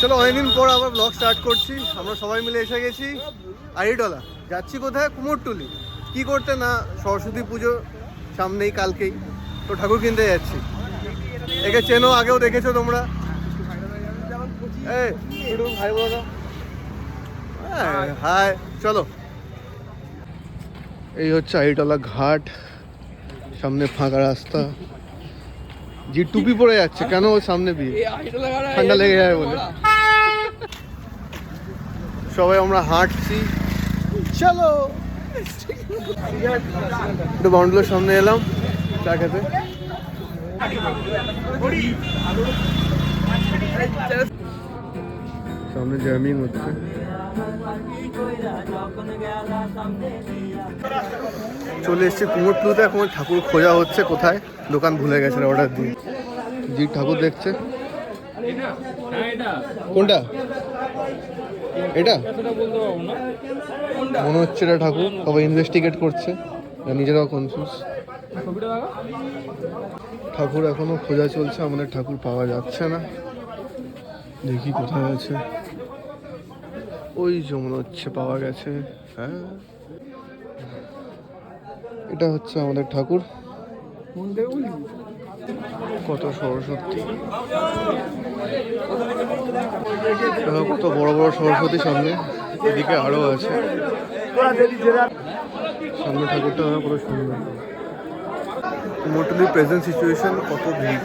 চলো অনেকদিন পর আবার ব্লগ স্টার্ট করছি। আমরা সবাই মিলে এসে গেছি আড়িটলা। যাচ্ছি কোথায়? কুমোরটুলি। কি করতে না, সরস্বতী পুজো সামনেই, কালকেই তো ঠাকুর কিনতে যাচ্ছি। একে চেনো, আগেও দেখেছো তোমরা। হাই বলো। হাই। চলো, এই হচ্ছে আড়িটলা ঘাট, সামনে ফাঁকা রাস্তা। জি টুপি পরে যাচ্ছে কেন? ওর সামনে বিয়ে, ঠান্ডা লেগে যায় বলে। সবাই আমরা হাঁটছি, চলো। একটু বাউন্ডুলের সামনে এলাম চা খেতে। সামনে জ্যামিং হচ্ছে। চলে এসছি কুমোরটুলিতে। এখন ঠাকুর খোঁজা হচ্ছে, কোথায় দোকান ভুলে গেছে অর্ডার দিয়ে। জি ঠাকুর দেখছে। কোনটা? এটা মনে হচ্ছে এটা ঠাকুর। সবাই ইনভেস্টিগেট করছে, নিজেরাও কনফিউজ। ঠাকুর এখনো খোঁজা চলছে, আমাদের ঠাকুর পাওয়া যাচ্ছে না। দেখি কোথায় আছে। ওই যে মনে হচ্ছে পাওয়া গেছে। হ্যাঁ, এটা হচ্ছে আমাদের ঠাকুর। কত সরস্বতী, কত বড় বড় সরস্বতী সামনে। এদিকে আরো আছে। সামনে ঠাকুরটা কত সুন্দর। কুমোরটুলির প্রেজেন্ট সিচুয়েশন, কত ভিড়।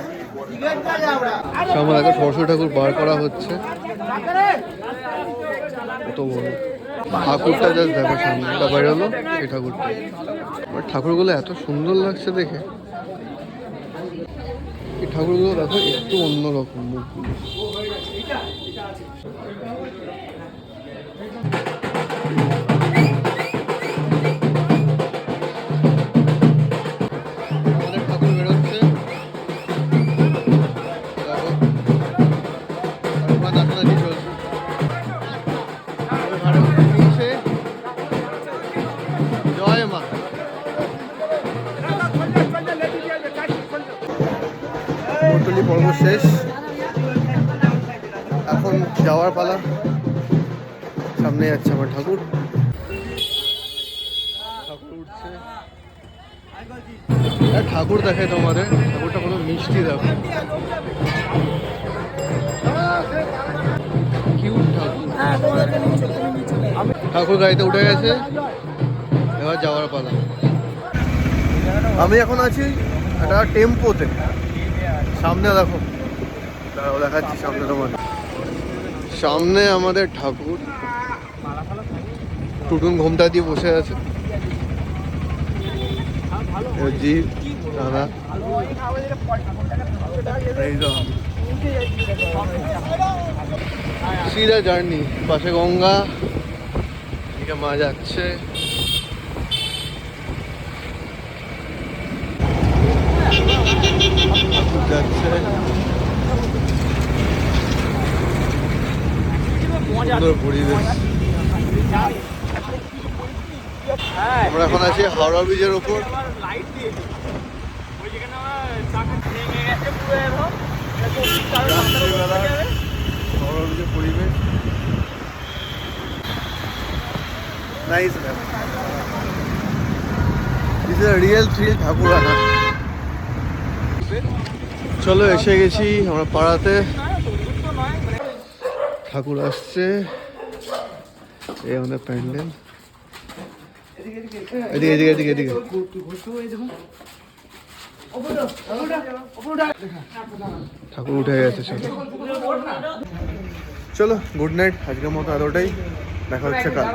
সামনে দেখো সরস্বতী ঠাকুর বার করা হচ্ছে, কত বড় ঠাকুরটা। জাস্ট দেখো সামনে এটা বাইরে হলো সেই ঠাকুরটা। বাট ঠাকুরগুলো এত সুন্দর লাগছে দেখে। এই ঠাকুরগুলো দেখো একটু অন্যরকম মুখগুলো। আমাদের ঠাকুর বেরোচ্ছে, নাচানাচি চলছে। জয় মা। কুমোরটুলি পর্ব শেষ, এখন যাওয়ার পালা। সামনে যাচ্ছে আমার ঠাকুর। ঠাকুর উঠছে। ঠাকুর দেখায় তোমাদের, ঠাকুরটা কোনো মিষ্টি দেখো। কিউট ঠাকুর। ঠাকুর গাড়িতে উঠে গেছে, এবার যাওয়ার পালা। আমি এখন আছি একটা টেম্পোতে। সামনে দেখো, দেখাচ্ছি সামনে তোমাদের। সামনে আমাদের ঠাকুর টুটুন ঘোমটা দিয়ে বসে আছে। জি দাদা, সিধা জার্নি। পাশে গঙ্গা, এদিকে মা যাচ্ছে। যাচ্ছে সুন্দর পরিবেশ। আমরা এখন আছি হাওড়া ব্রিজের ওপর। হাওড়া ব্রিজের পরিবেশ nice. This is a real thrill ঠাকুর আনা। চলো এসে গেছি আমরা পাড়াতে। ঠাকুর আসছে, এই আমাদের প্যান্ডেল। এদিকে এদিকে এদিকে এদিকে। ঠাকুর উঠে গেছে। চলো গুড নাইট, আজকের মতো এতটাই। দেখা হচ্ছে কাল।